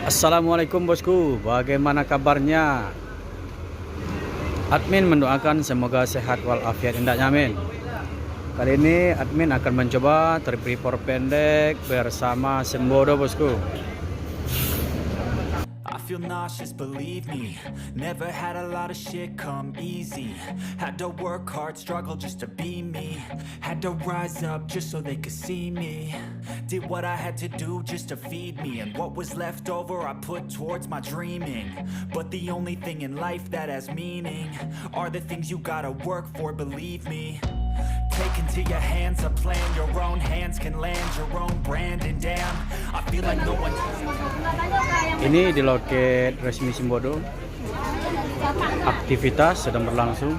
Assalamualaikum bosku, bagaimana kabarnya? Admin mendoakan semoga sehat walafiat hendaknya, amin. Kali ini admin akan mencoba trip report pendek bersama Sembodo bosku. I feel nauseous, believe me. Never had a lot of shit come easy. Had to work hard, struggle just to be me. Had to rise up just so they could see me. Did what I had to do just to feed me. And what was left over I put towards my dreaming. But the only thing in life that has meaning are the things you gotta work for, believe me. Take into your hands a plan. Your own hands can land your own brand. And damn, I feel like no one. Ini di loket resmi Sembodo. Aktivitas sedang berlangsung.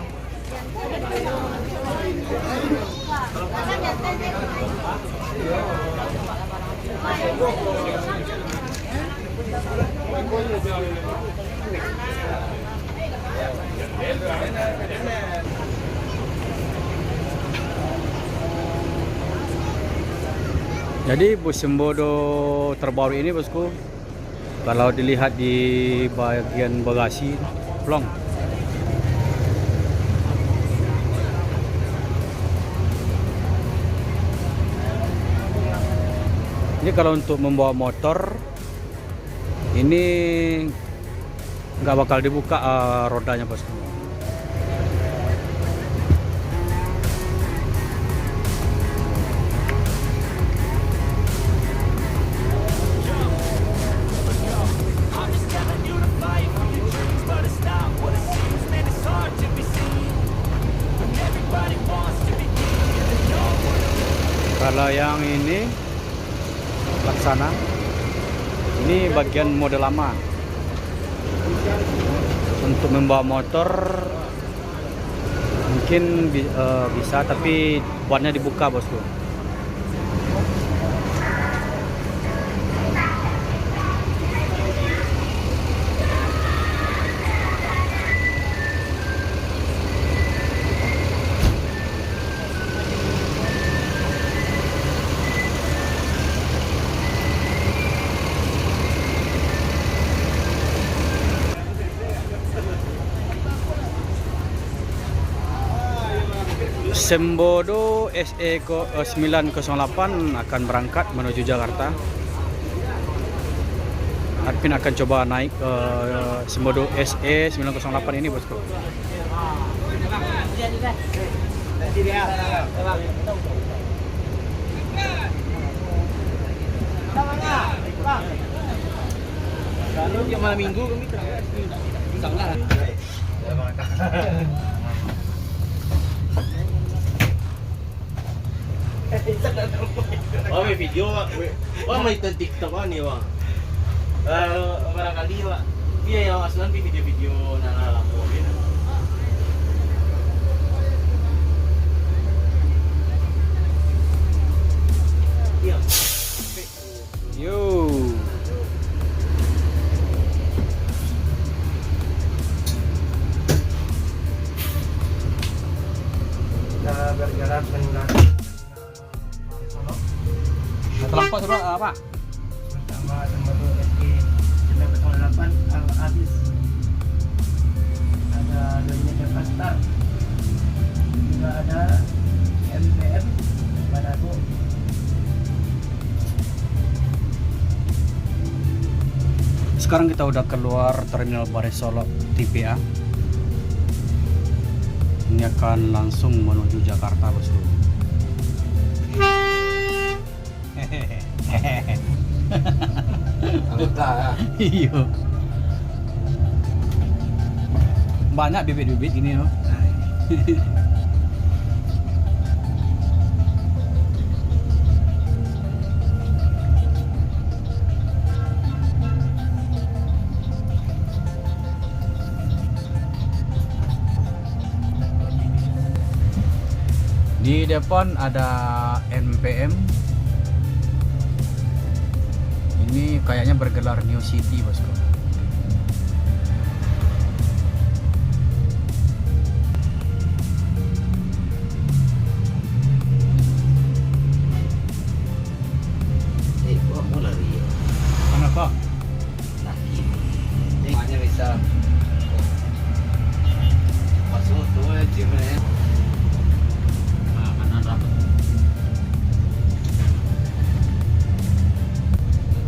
Jadi bus Sembodo terbaru ini bosku, kalau dilihat di bagian bagasi plong, ini kalau untuk membawa motor ini nggak bakal dibuka rodanya bosku. Kalau yang ini laksana, ini bagian mode lama. Untuk membawa motor mungkin bisa, tapi buatnya dibuka bosku. Sembodo SE 908 akan berangkat menuju Jakarta. Admin akan coba naik ke Sembodo SE 908 ini bosku. Lalu yang malam minggu kami sangat. Oh, may video. Oh, may TikTok kan ya, Bang. Barangkali, Pak. Iya, yang aslan video-video na nalakuin. Iya. Yo. Kita bergerak dengan Terlampau seberapa apa? bersama Sembodo SE 908 Al Aziz. Ada Dominika Pastar, juga ada MPM Manado. Sekarang kita udah keluar terminal Bares Solo TPA. Ini akan langsung menuju Jakarta bosku. Iya. Banyak bibit-bibit gini loh. Di depan ada NPM. Ini kayaknya bergelar New City bosku.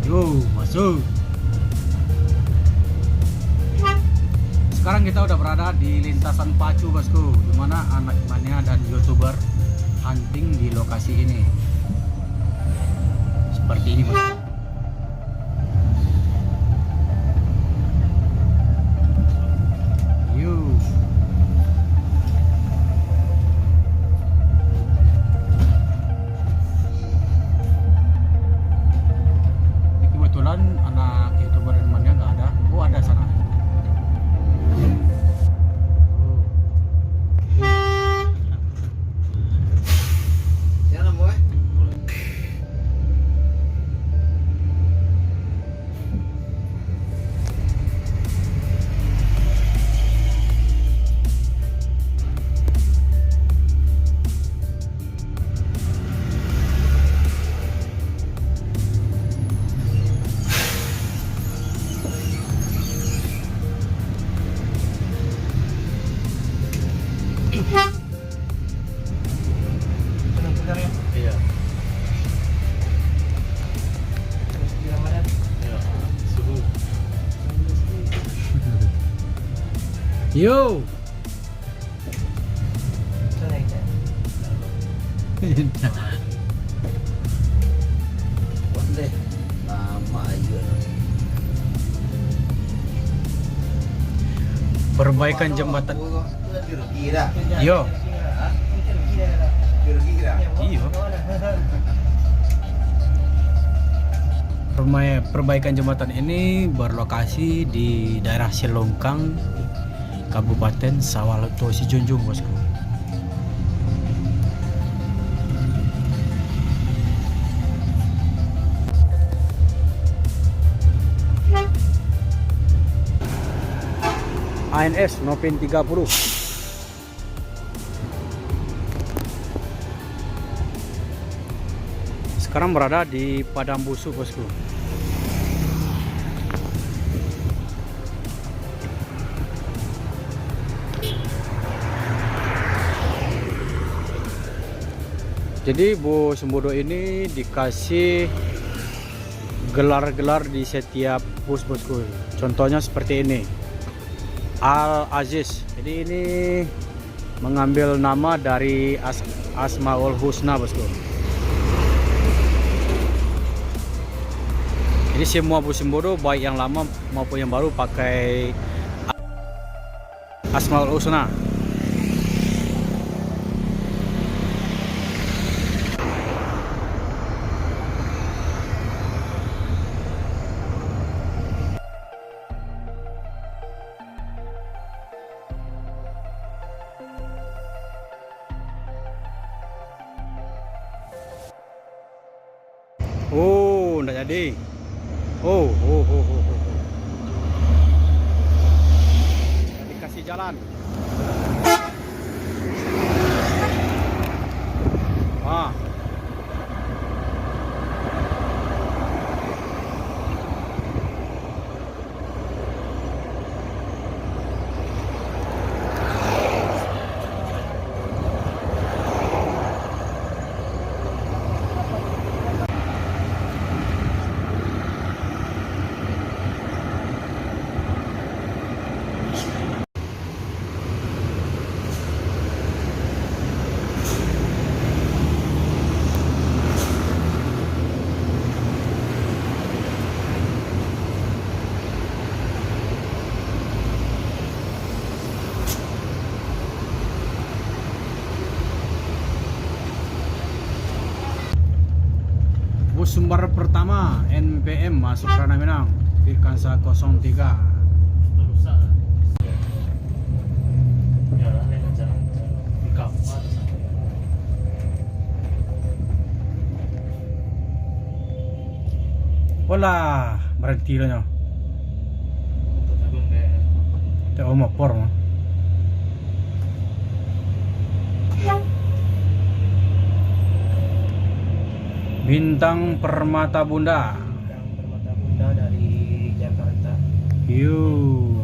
Yo, masuk. Sekarang kita udah berada di lintasan Pacu, bosku, di mana anak mania dan youtuber hunting di lokasi ini. Seperti ini, bosku. Yuk. Ini kebetulan anak youtuber mania nggak ada. Oh, ada sana. Iya. Suhu. Yo. Lama aja. Perbaikan jembatan. Kira-kira. Yo. Kira-kira. Iya. Perbaikan jembatan ini berlokasi di daerah Silongkang, Kabupaten Sawalunto Sijunjung, bosku. ANS Novin 30. Sekarang berada di Padang Busuk, bosku. Jadi Bu Sembodo ini dikasih gelar-gelar di setiap bus, bosku. Contohnya seperti ini, Al Aziz. Jadi ini mengambil nama dari Asmaul Husna, bosku. Jadi semua bus Sembodo, baik yang lama maupun yang baru, pakai Asmaul Husna. Oh, enggak jadi. Oh. Dikasih jalan. Ah. Bus sumber pertama NPM masuk Ranah Minang, Firkansa 03. Wala, berhenti lah nyo. Teo mapor mo. Bintang Permata Bunda. Bintang Permata Bunda dari Jakarta. Yuk.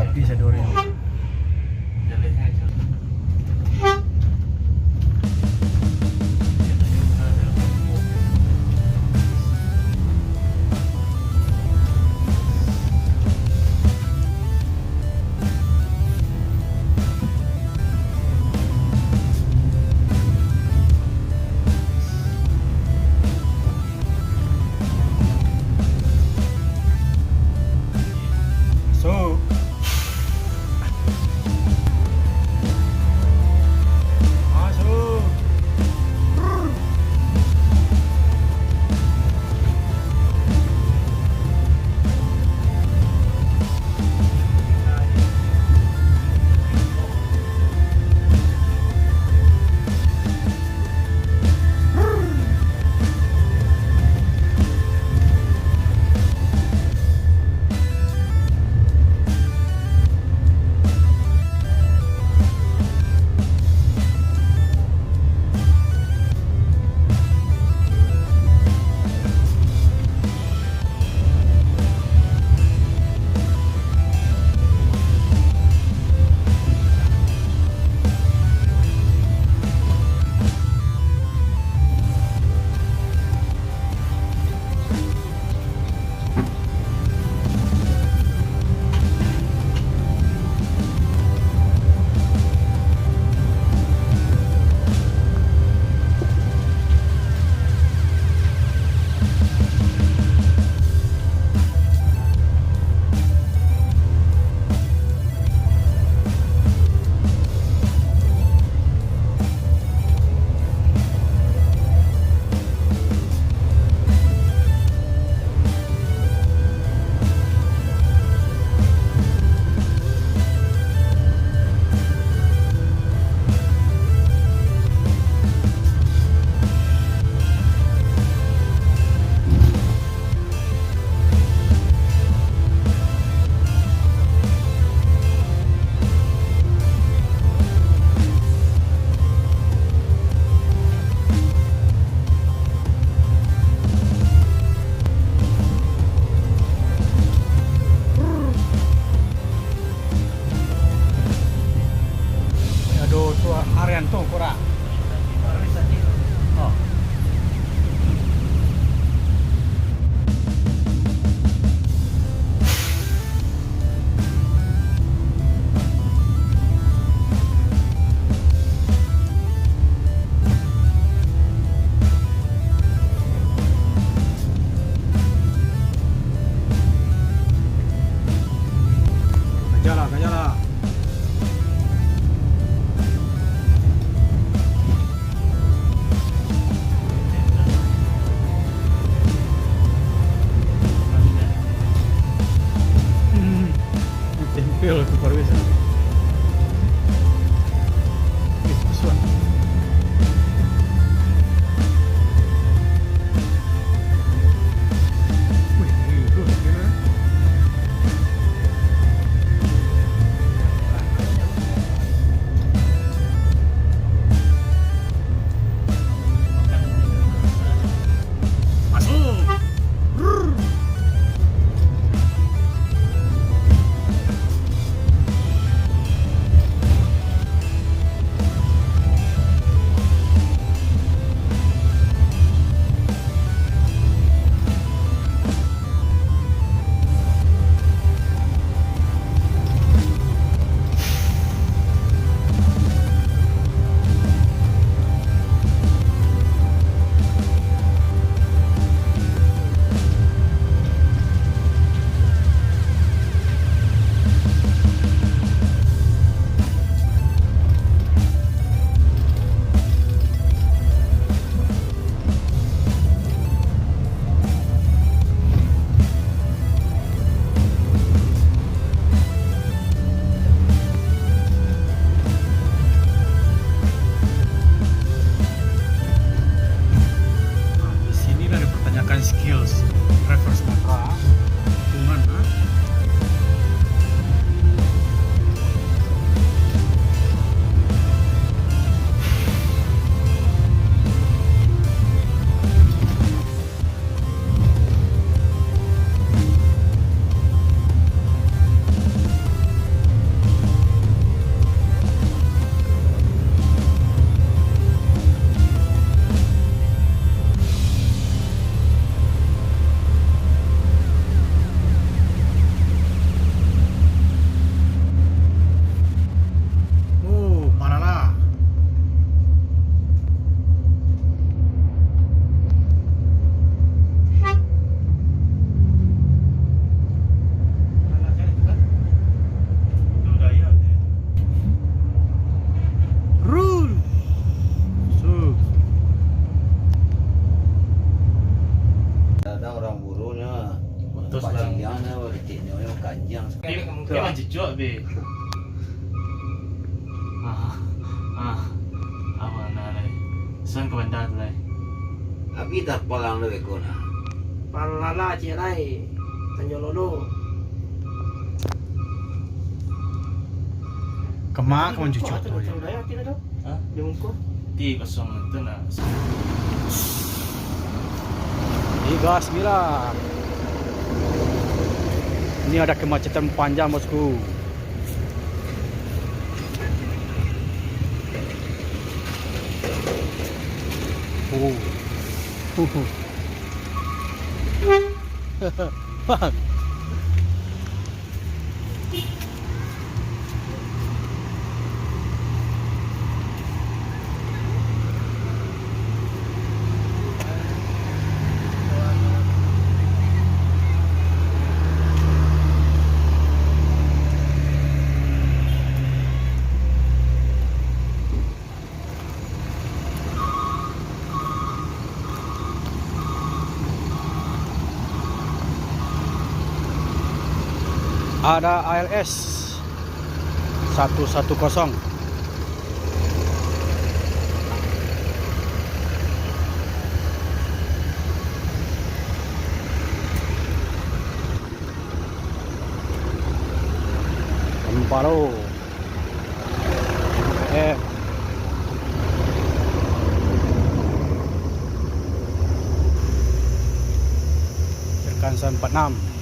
tapi sadori. So masuk. Aduh, tuh harian tuh kurang. Oh. Kajalah. Tempel ke parwisa. Suan. Wih, itu gimana? Masuk. cucuk be. Apa nak leh? Sen ke bandar tu leh. Abi tak palang lebih kona. Palala Cirai Tanjolono. Kemak kawan cucuk tu. Daya tidak tahu. Ha? Dia muka. 3-0 itu nak. Ini gas gila. Ini ada kemacetan panjang bosku. Bang. Ada ALS 110. Amparo. Serkansan 46.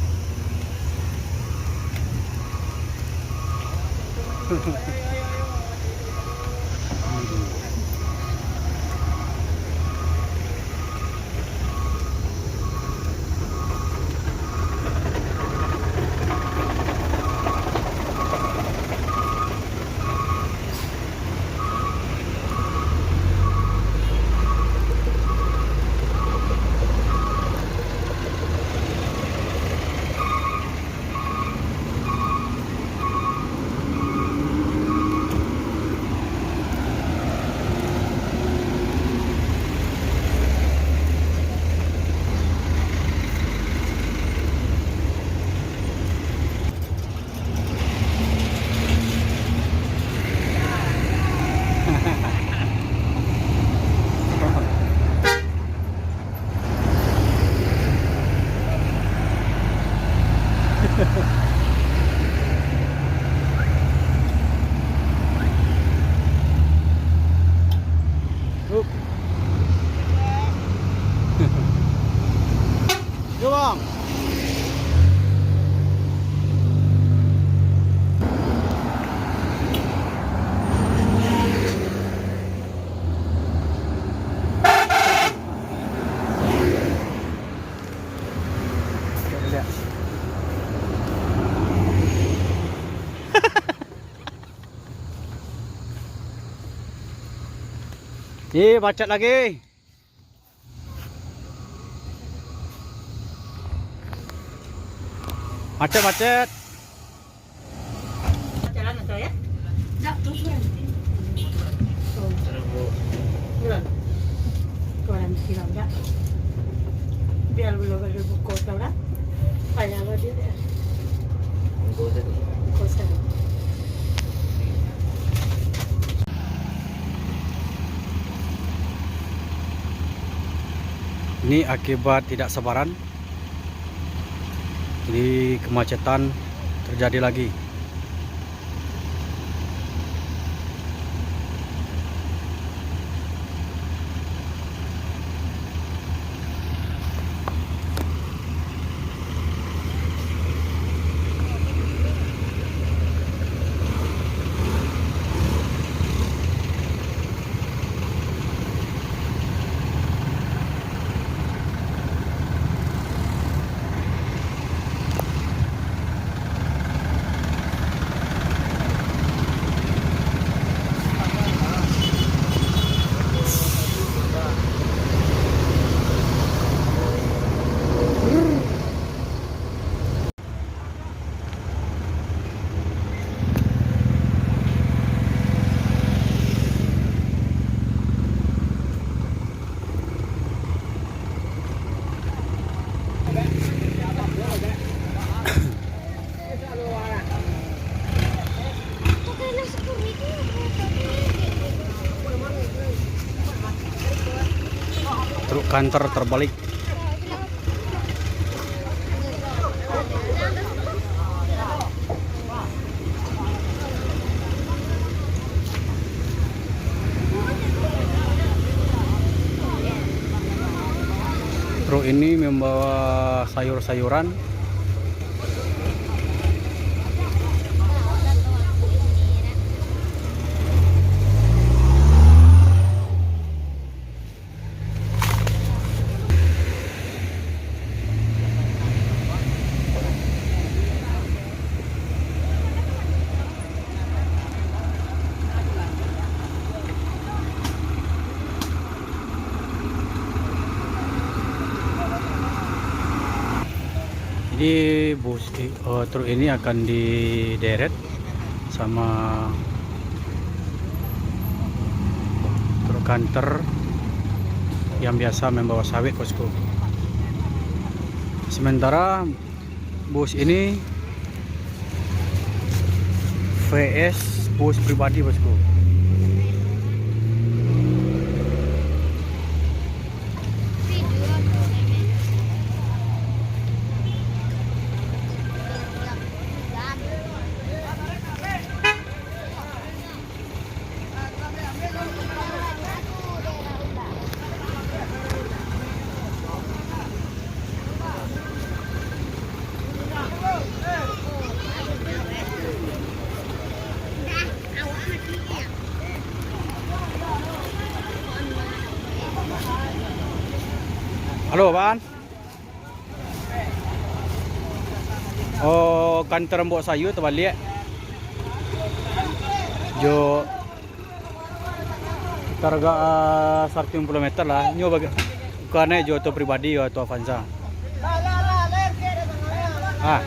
Yo bang. Lihat. Macet lagi. Macet. Jalan atau ya? Tak, terus kan. Bulan. Bulan silam tak. Biar belum ada buku tau lah. Payah lah dia. Buku saya. Ini akibat tidak sabaran. Jadi kemacetan terjadi lagi. kantor terbalik. Truk ini membawa sayur-sayuran. Jadi truk ini akan dideret sama truk kantor yang biasa membawa sawit, bosku. Sementara bus ini VS bus pribadi, bosku. Halo, Pan. Oh, kantor mbok sayu terbalik. Jo targa 150 meter lah. Nyo bagi bukannya jo auto pribadi atau Avanza. Ah.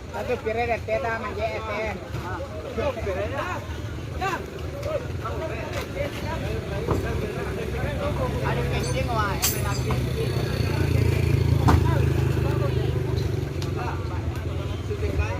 Tapi pire teta manje teh. Ada kencing wah, Hãy subscribe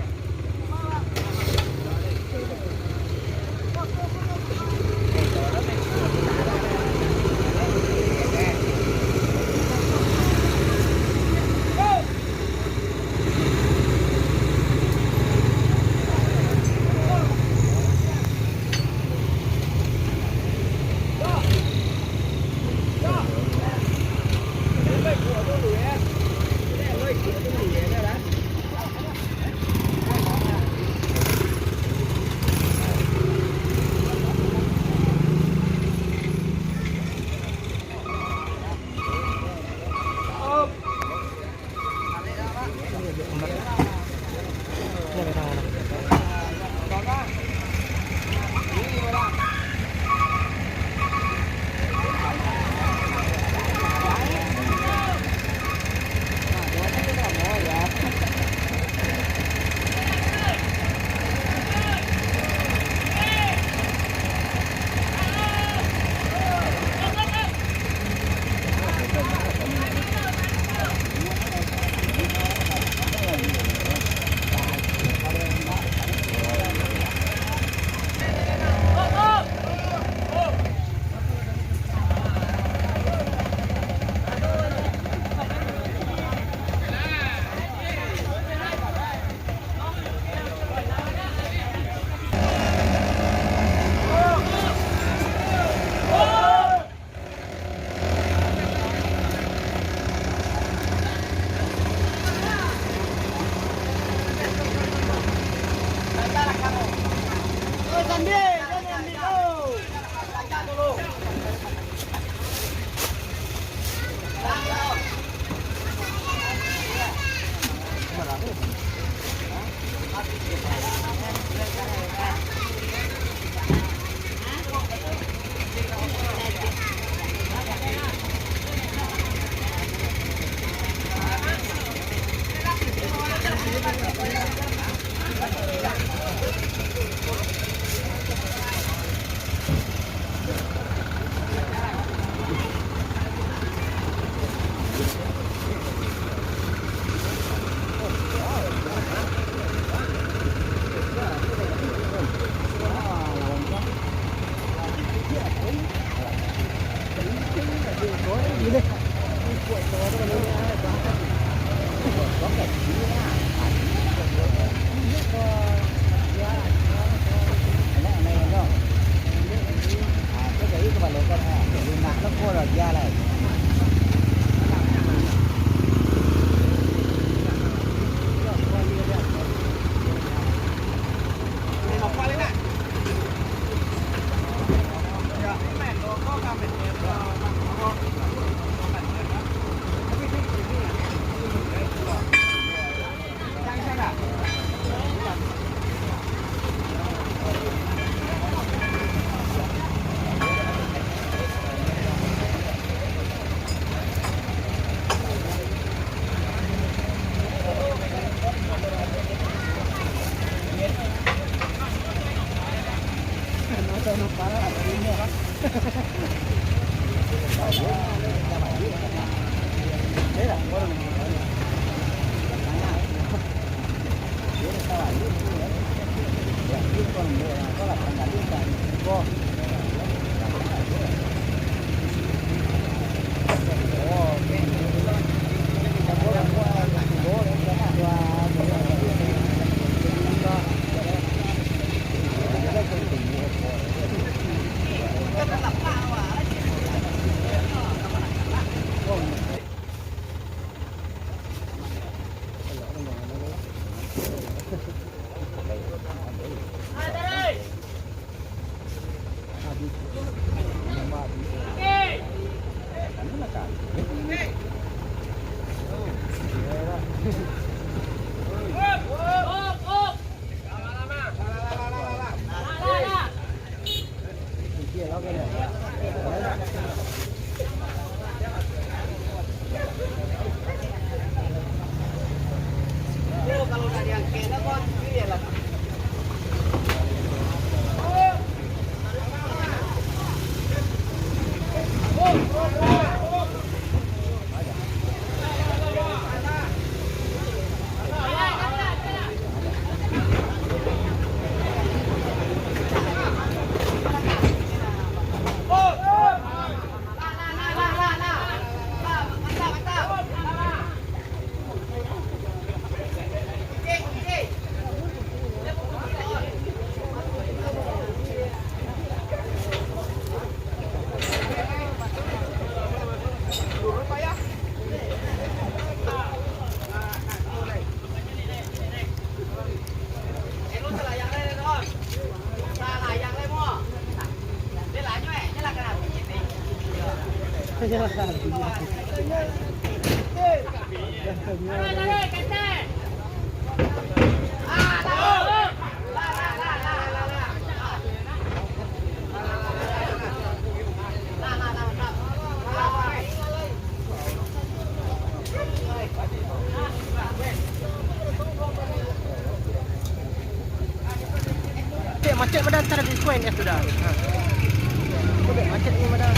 cho kênh Ghiền Mì Gõ để không bỏ lỡ Macet pada antara Bitcoin ya sudah. Macet ini pada.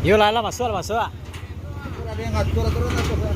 Yuk Lala masuk. Ada yang ngatur aturan apa?